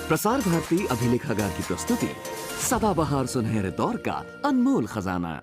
प्रसार भारती अभिलेखागार की प्रस्तुति सदाबहार सुनहरे दौर का अनमोल खजाना।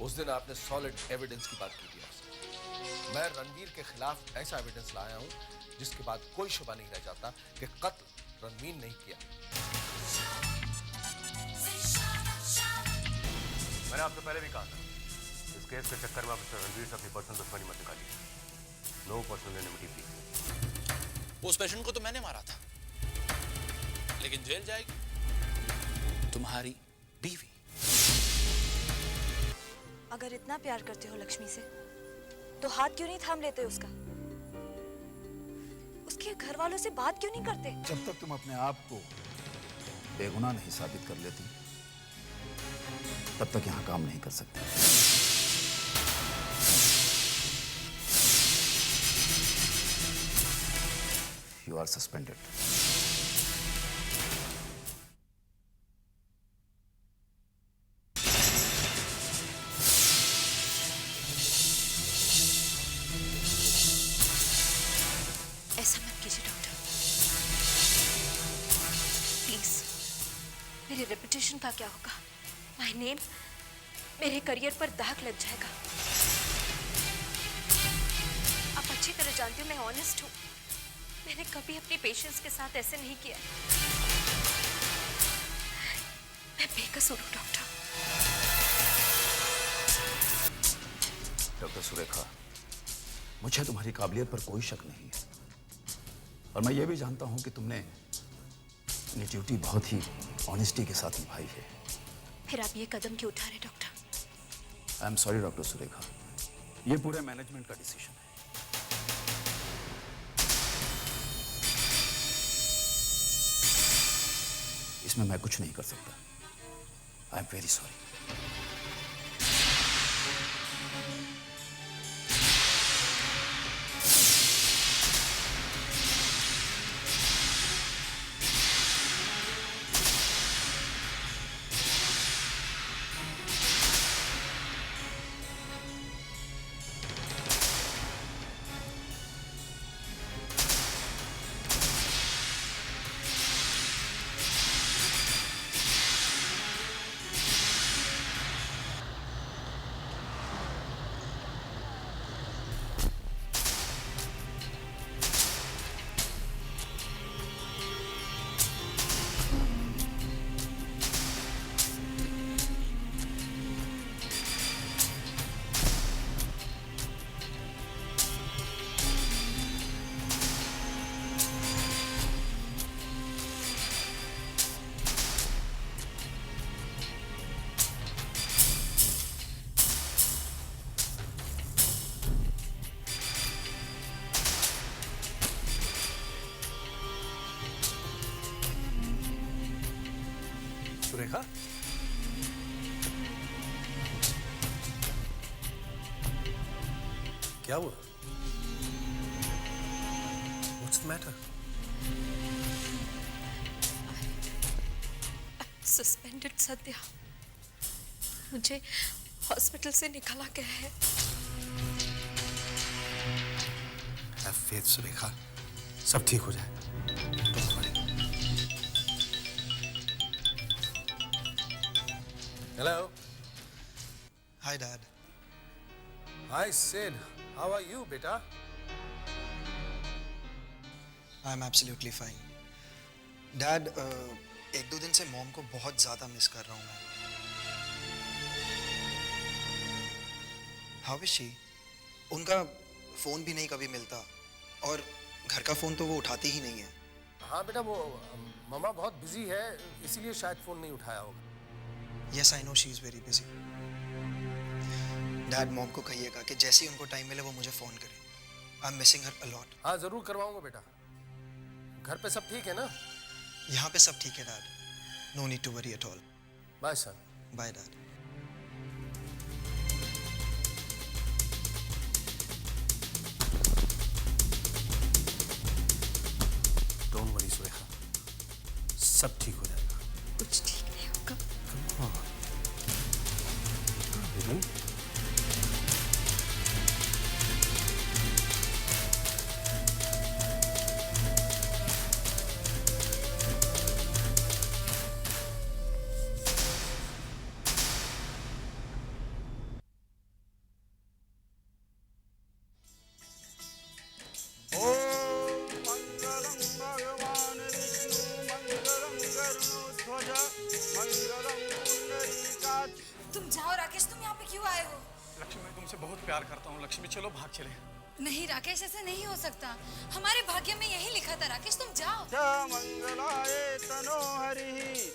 उस दिन आपने सॉलिड एविडेंस की बात की थी आपसे। मैं रणवीर के खिलाफ ऐसा एविडेंस लाया हूं जिसके बाद कोई शुबा नहीं रह जाता कि कत्ल रणवीर नहीं किया। मैंने आपसे पहले भी कहा था, इस केस के चक्कर में आप मिस्टर रणवीर से अपनी पर्सनल दुश्मनी मत निकालिए। No personal enmity please. उस पेशेंट को तो मैंने मारा था, लेकिन जेल जाएगी तुम्हारी बीवी। अगर इतना प्यार करते हो लक्ष्मी से, तो हाथ क्यों नहीं थाम लेते उसका? उसके घर वालों से बात क्यों नहीं करते? जब तक तुम अपने आप को बेगुनाह नहीं साबित कर लेती, तब तक यहां काम नहीं कर सकते। You are suspended. ऐसा मत कीजिए डॉक्टर, प्लीज। मेरी रेपुटेशन का क्या होगा? माय नेम, मेरे करियर पर दाग लग जाएगा। आप अच्छी तरह जानते हो मैं ऑनेस्ट हूँ। मैंने कभी अपनी पेशेंट्स के साथ ऐसे नहीं किया। मैं बेकसूर हूँ डॉक्टर। डॉक्टर सुरेखा, मुझे तुम्हारी काबिलियत पर कोई शक नहीं है, और मैं ये भी जानता हूं कि तुमने अपनी ड्यूटी बहुत ही ऑनेस्टी के साथ निभाई है। फिर आप ये कदम क्यों उठा रहे doctor? I am sorry doctor Surekha, ये पूरे मैनेजमेंट का डिसीजन है। इसमें मैं कुछ नहीं कर सकता। I am very sorry. Surekha, क्या हुआ? What's the matter? Suspended Satya, मुझे हॉस्पिटल से निकाला गया है। Have faith सुरेखा, सब ठीक हो जाए। Hello. Hi, Dad. Hi, Sid. How are you, beta? I'm absolutely fine. Dad, एक दो दिन से मॉम को बहुत ज़्यादा मिस कर रहा हूँ मैं। How is she? उनका फ़ोन भी नहीं कभी मिलता और घर का फ़ोन तो वो उठाती ही नहीं है। हाँ बेटा, वो मम्मा बहुत बिजी है, इसीलिए शायद फोन नहीं उठाया होगा। Yes, I know she is very busy. Dad, mom को कहिएगा कि जैसे ही उनको टाइम मिले वो मुझे फ़ोन करें। I am missing her a lot. हाँ जरूर करवाऊंगा बेटा। घर पे सब ठीक है ना? यहाँ पे सब ठीक है dad, no need to worry at all. Bye son. Bye dad. Don't worry Surekha, सब ठीक हो जाएगा। कुछ ठीक नहीं होगा। तुम जाओ राकेश, तुम यहाँ पे क्यों आए हो? लक्ष्मी, मैं तुमसे बहुत प्यार करता हूँ। लक्ष्मी, चलो भाग चले। नहीं राकेश, ऐसे नहीं हो सकता। हमारे भाग्य में यही लिखा था। राकेश तुम जाओ। मंगलाय तनोहरि।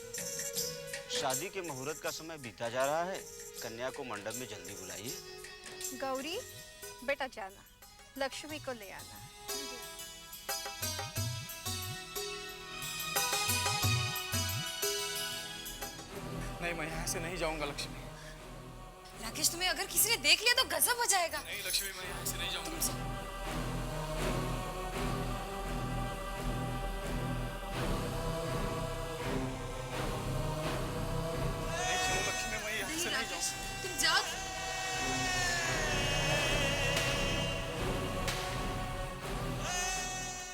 शादी के मुहूर्त का समय बीता जा रहा है, कन्या को मंडप में जल्दी बुलाइए। गौरी, बेटा जाना, लक्ष्मी को ले आना। नहीं, मैं यहाँ से नहीं जाऊंगा लक्ष्मी। राकेश, तुम्हें अगर किसी ने देख लिया तो गजब हो जाएगा। नहीं लक्ष्मी, मैं यहाँ से नहीं जाऊंगा। लक्ष्मी, मैं यहाँ से नहीं जाऊंगा। तुम जाओ।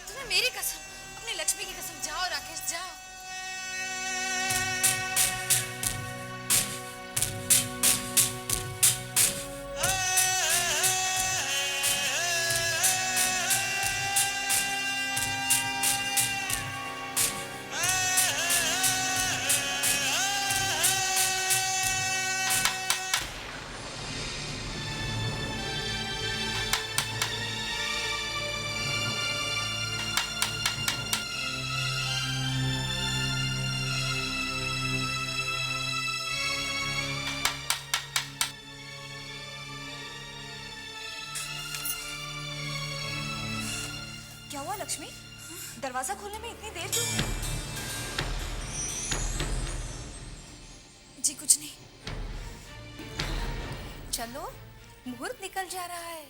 तुम्हें मेरी कसम, अपनी लक्ष्मी की कसम, जाओ राकेश जाओ। क्या हुआ लक्ष्मी? दरवाजा खोलने में इतनी देर क्यों? जी कुछ नहीं। चलो, मुहूर्त निकल जा रहा है।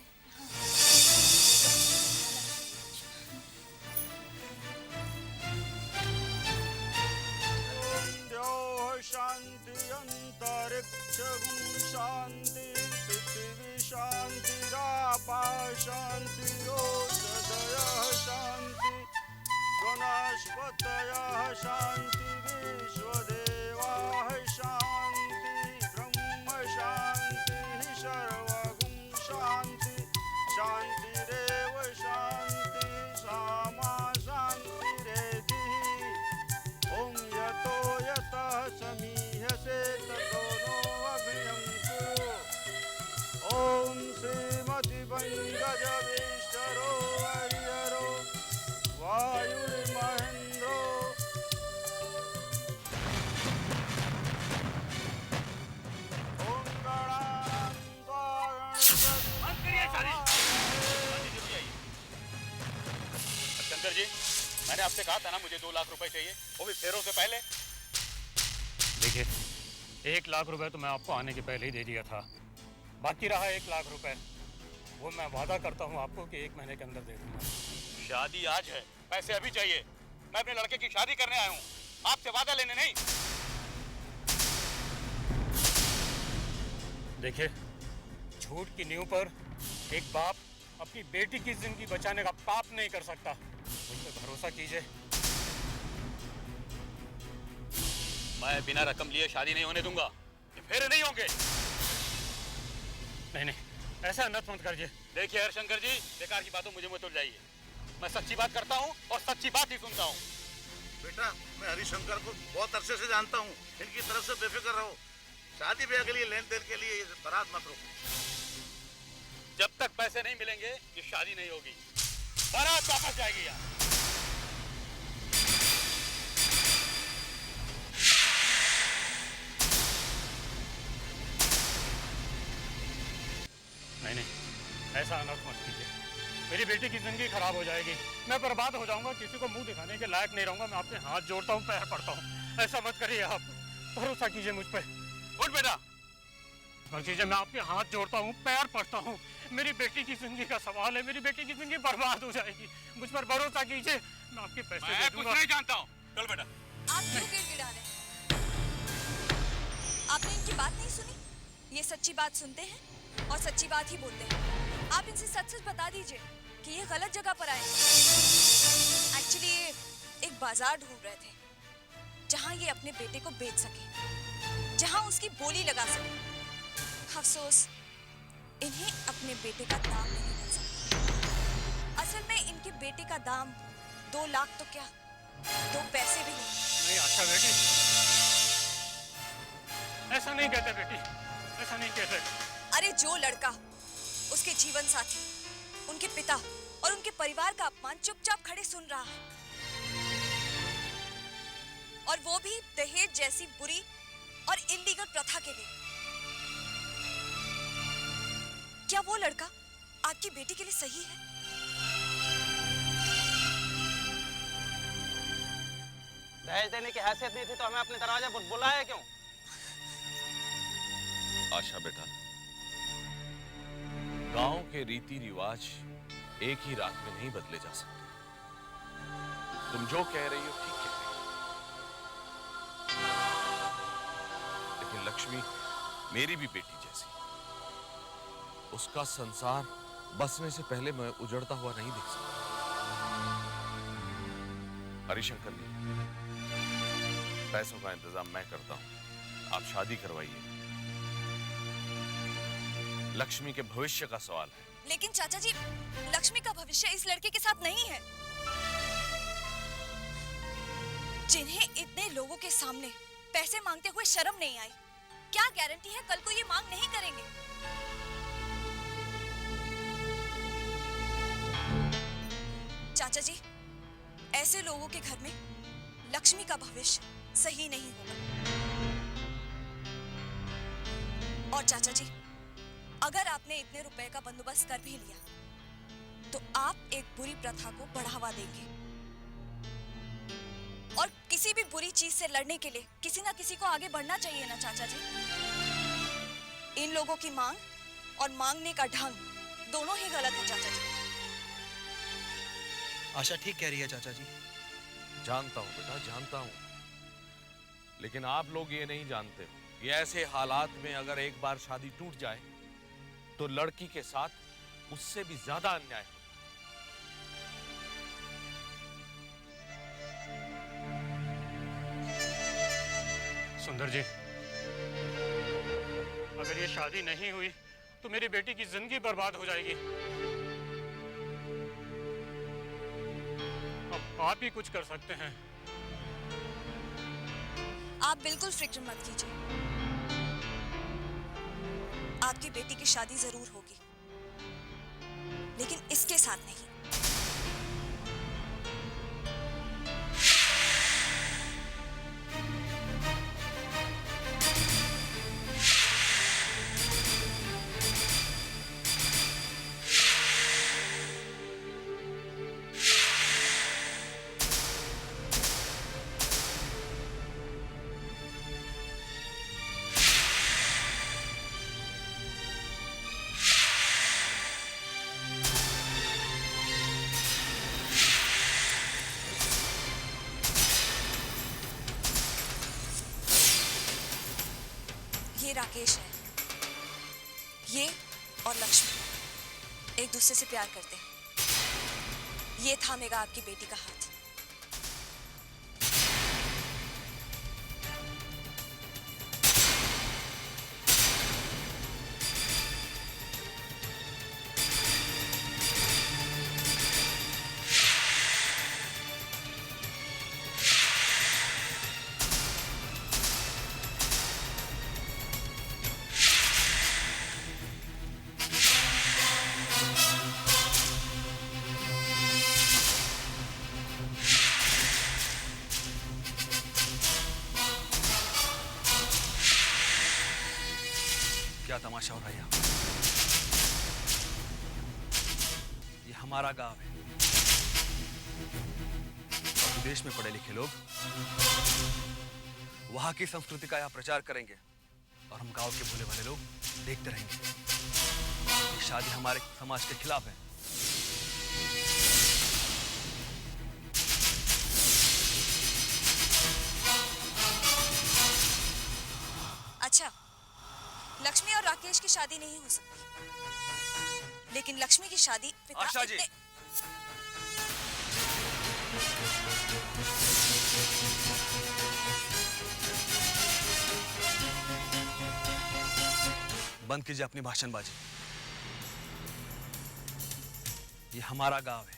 शांति अंतरिक्ष शांति पृथ्वी शांति रापा शांति रोषधय शांति वनस्पतय शांति विश्वदेवा शांति ब्रह्म शांति सर्वगुण शांति शांतिरेव शांति सामा शांतिरेधि। ओम यतो यतः समीहसे ततो नो अभयं कुरु। ओम श्रीमति पंकजवेष्टरो हरिहरो वायुर्महेन्द्रो। ओम शंकर जी, मैंने आपसे कहा था ना मुझे 2 लाख रुपए चाहिए, वो भी फेरों से पहले। देखिए, 1 लाख रुपए तो मैं आपको आने के पहले ही दे दिया था। बाकी रहा 1 लाख रुपए, वो मैं वादा करता हूँ आपको कि 1 महीने के अंदर दे दूंगा। शादी आज है, पैसे अभी चाहिए। मैं अपने लड़के की शादी करने आया हूँ, आपसे वादा लेने नहीं। देखिए, झूठ की नींव पर एक बाप अपनी बेटी की जिंदगी बचाने का पाप नहीं कर सकता। मुझ पे भरोसा कीजिए। मैं बिना रकम लिए शादी नहीं होने दूंगा, ये फेरे नहीं होंगे। नहीं, ऐसा अनर्थ मत करिए। देखिए हरशंकर जी, बेकार की बातों मुझे मत उलझाइए। मैं सच्ची बात करता हूँ और सच्ची बात ही सुनता हूँ। बेटा, मैं हरिशंकर को बहुत अरसे से जानता हूँ। इनकी तरफ से बेफिक्र रहो। शादी ब्याह के लिए, लेन देन के लिए बारात मत रोको। जब तक पैसे नहीं मिलेंगे ये शादी नहीं होगी। बारात वापस जाएगी यार। नहीं, ऐसा अनर्थ मत कीजिए। मेरी बेटी की जिंदगी खराब हो जाएगी, मैं बर्बाद हो जाऊंगा, किसी को मुंह दिखाने के लायक नहीं रहूंगा। मैं आपके हाथ जोड़ता हूँ, पैर पड़ता हूँ, ऐसा मत करिए आप। भरोसा कीजिए मुझ पे। उठ बेटा। कीजिए, मैं आपके हाथ जोड़ता हूँ, पैर पड़ता हूँ। मेरी बेटी की जिंदगी का सवाल है, मेरी बेटी की जिंदगी बर्बाद हो जाएगी। मुझ पर भरोसा कीजिए, मैं आपके पैसे दे दूंगा। कुछ नहीं जानता हूँ। चल बेटा। आप क्यों गिड़गिड़ा रहे हैं? आपने इनकी बात नहीं सुनी? ये सच्ची बात सुनते हैं और सच्ची बात ही बोलते हैं। आप इनसे सच सच बता दीजिए कि ये गलत जगह पर आए। एक्चुअली ये एक बाजार ढूंढ रहे थे जहां ये अपने बेटे को बेच सके, जहां उसकी बोली लगा सके। अफसोस, इन्हें अपने बेटे का दाम नहीं मिल सका। असल में इनके बेटे का दाम 2 लाख तो क्या, 2 पैसे भी नहीं। अच्छा बेटी, ऐसा नहीं कहते बेटी, ऐसा नहीं कहते। अरे जो लड़का उसके जीवन साथी, उनके पिता और उनके परिवार का अपमान चुपचाप खड़े सुन रहा है, और वो भी दहेज जैसी बुरी और इल्लीगल प्रथा के लिए, क्या वो लड़का आपकी बेटी के लिए सही है? दहेज देने की हैसियत नहीं थी तो हमें अपने दरवाजे पर बुलाया क्यों? आशा बेटा, गांव के रीति रिवाज एक ही रात में नहीं बदले जा सकते। तुम जो कह रही हो ठीक कह रही हो, लेकिन लक्ष्मी मेरी भी बेटी जैसी, उसका संसार बसने से पहले मैं उजड़ता हुआ नहीं देख सकता। हरिशंकर जी, पैसों का इंतजाम मैं करता हूं, आप शादी करवाइए। लक्ष्मी के भविष्य का सवाल है। लेकिन चाचा जी, लक्ष्मी का भविष्य इस लड़के के साथ नहीं है। जिन्हें इतने लोगों के सामने पैसे मांगते हुए शर्म नहीं आई, क्या गारंटी है कल को ये मांग नहीं करेंगे? चाचा जी, ऐसे लोगों के घर में लक्ष्मी का भविष्य सही नहीं होगा। और चाचा जी, अगर आपने इतने रुपए का बंदोबस्त कर भी लिया तो आप एक बुरी प्रथा को बढ़ावा देंगे, और किसी भी बुरी चीज से लड़ने के लिए किसी ना किसी को आगे बढ़ना चाहिए ना चाचा जी। इन लोगों की मांग और मांगने का ढंग दोनों ही गलत है चाचा जी। आशा ठीक कह रही है चाचा जी। जानता हूं बेटा, जानता हूं, लेकिन आप लोग ये नहीं जानते हो कि ऐसे हालात में अगर एक बार शादी टूट जाए तो लड़की के साथ उससे भी ज्यादा अन्याय होता है। सुंदर जी, अगर ये शादी नहीं हुई तो मेरी बेटी की जिंदगी बर्बाद हो जाएगी। अब आप ही कुछ कर सकते हैं। आप बिल्कुल फिक्र मत कीजिए, आपकी बेटी की शादी जरूर होगी, लेकिन इसके साथ नहीं। ये राकेश है, ये और लक्ष्मी एक दूसरे से प्यार करते हैं। ये थामेगा आपकी बेटी का हाथ। तमाशा हो रहा है यहाँ। ये हमारा गांव है और विदेश में पढ़े लिखे लोग वहां की संस्कृति का यहाँ प्रचार करेंगे और हम गांव के भोले भाले लोग देखते रहेंगे। ये शादी हमारे समाज के खिलाफ है। अच्छा, लक्ष्मी और राकेश की शादी नहीं हो सकती, लेकिन लक्ष्मी की शादी आशा जी, बंद कीजिए अपनी भाषणबाजी। ये हमारा गांव है,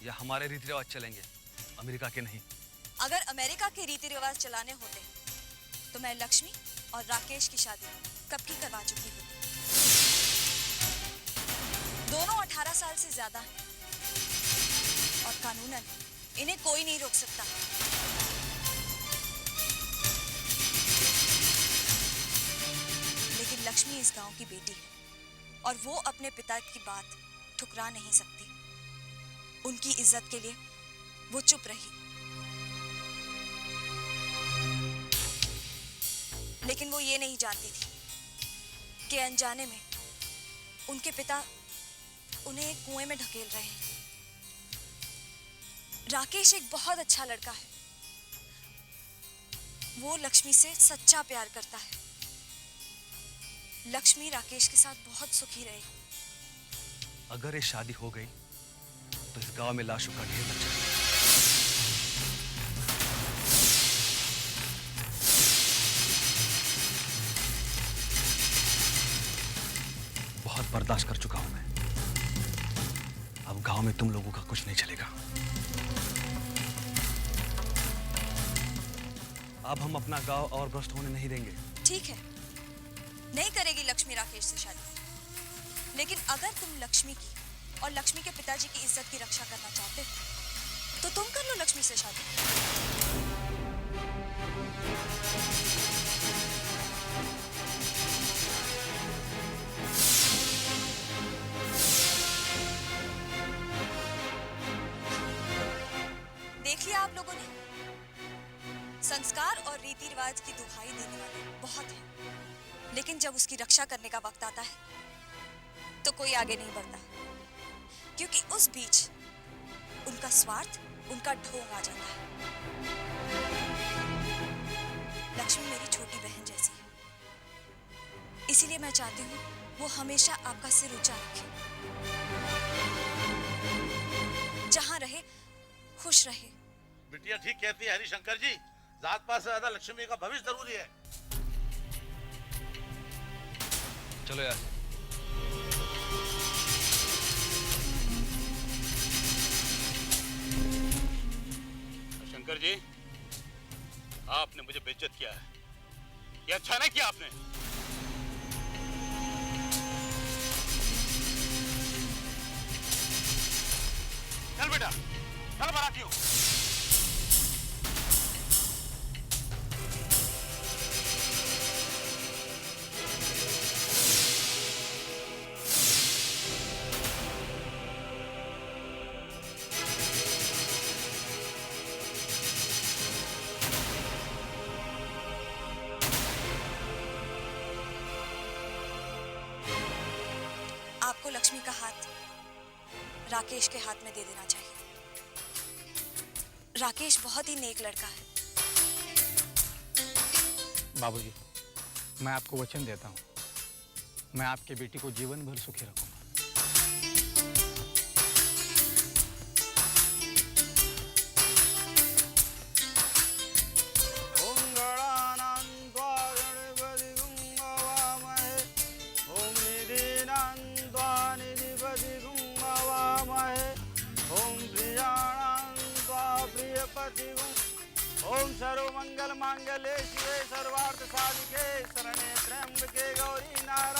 ये हमारे रीति रिवाज चलेंगे, अमेरिका के नहीं। अगर अमेरिका के रीति रिवाज चलाने होते तो मैं लक्ष्मी और राकेश की शादी कब की करवा चुकी होती। दोनों 18 साल से ज्यादा हैं और कानूनन इन्हें कोई नहीं रोक सकता। लेकिन लक्ष्मी इस गांव की बेटी है और वो अपने पिता की बात ठुकरा नहीं सकती। उनकी इज्जत के लिए वो चुप रही, लेकिन वो ये नहीं जानती थी कि अनजाने में उनके पिता उन्हें एक कुएं में ढकेल रहे हैं। राकेश एक बहुत अच्छा लड़का है। वो लक्ष्मी से सच्चा प्यार करता है। लक्ष्मी राकेश के साथ बहुत सुखी रहेगी। अगर ये शादी हो गई तो इस गांव में लाशों का ढेर लग जाएगा। बहुत बर्दाश्त कर चुका हूं मैं। अब गांव में तुम लोगों का कुछ नहीं चलेगा। अब हम अपना गांव और भ्रष्ट होने नहीं देंगे। ठीक है, नहीं करेगी लक्ष्मी राकेश से शादी, लेकिन अगर तुम लक्ष्मी की और लक्ष्मी के पिताजी की इज्जत की रक्षा करना चाहते हो तो तुम कर लो लक्ष्मी से शादी। देख लिया आप लोगों ने, संस्कार और रीति रिवाज की दुहाई देने वाले बहुत हैं, लेकिन जब उसकी रक्षा करने का वक्त आता है तो कोई आगे नहीं बढ़ता, क्योंकि उस बीच उनका स्वार्थ, उनका ढोंग आ जाता है। लक्ष्मी मेरी छोटी बहन जैसी है, इसीलिए मैं चाहती हूँ वो हमेशा आपका सिर ऊंचा रखे, जहां रहे खुश रहे। बिटिया ठीक कहती है हरिशंकर जी, जात पात से ज्यादा लक्ष्मी का भविष्य जरूरी है। चलो यार। शंकर जी, आपने मुझे बेइज्जत किया है। ये अच्छा नहीं किया आपने। चल बेटा, चल बारातियों। आपको लक्ष्मी का हाथ राकेश के हाथ में दे देना चाहिए। राकेश बहुत ही नेक लड़का है। बाबूजी, मैं आपको वचन देता हूँ, मैं आपकी बेटी को जीवन भर सुखी रखूंगा। ओम सर्व मंगल मांगल्ये शिवे सर्वार्थ साधिके शरणे त्र्यंबके गौरी नारायणी